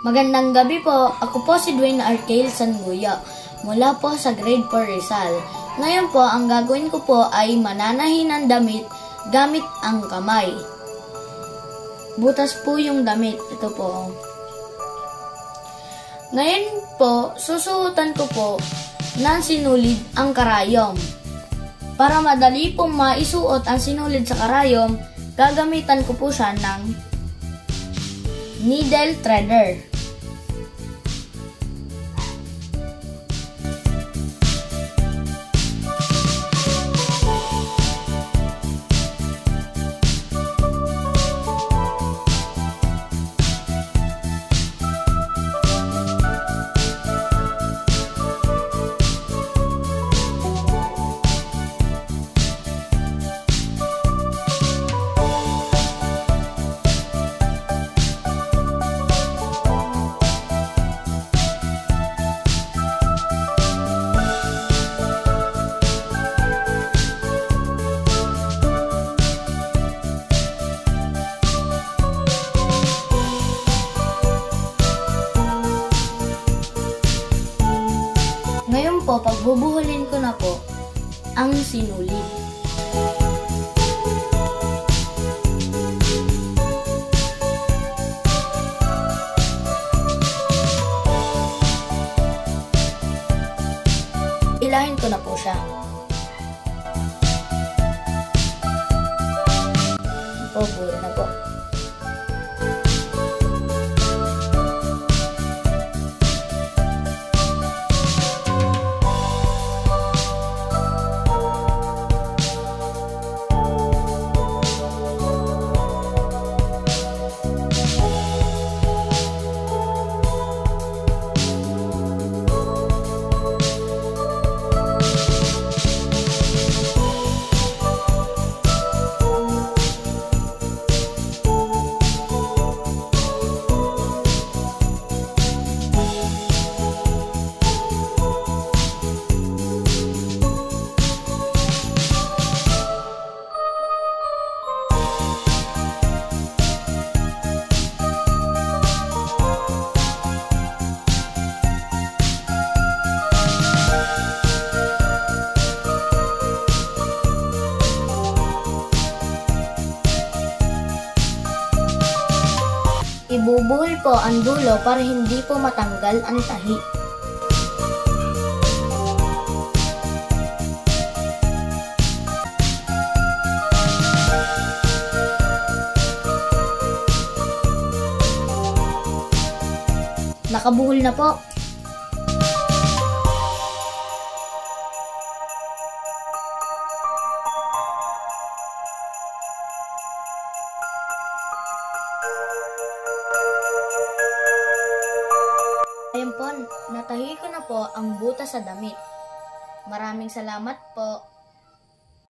Magandang gabi po. Ako po si Dwayne Arcale Sanguya mula po sa grade 4 Rizal. Ngayon po, ang gagawin ko po ay mananahi ng damit gamit ang kamay. Butas po yung damit. Ito po. Ngayon po, susuotan ko po ng sinulid ang karayom. Para madali pong maisuot ang sinulid sa karayom, gagamitan ko po siya ng needle threader. Ngayon po, pagbubuhulin ko na po ang sinulid. Ilahin ko na po siya. Buhulin na po. Ibubuhol po ang dulo para hindi po matanggal ang tahi. Nakabuhol na po. Ayan po, natahi ko na po ang butas sa damit. Maraming salamat po.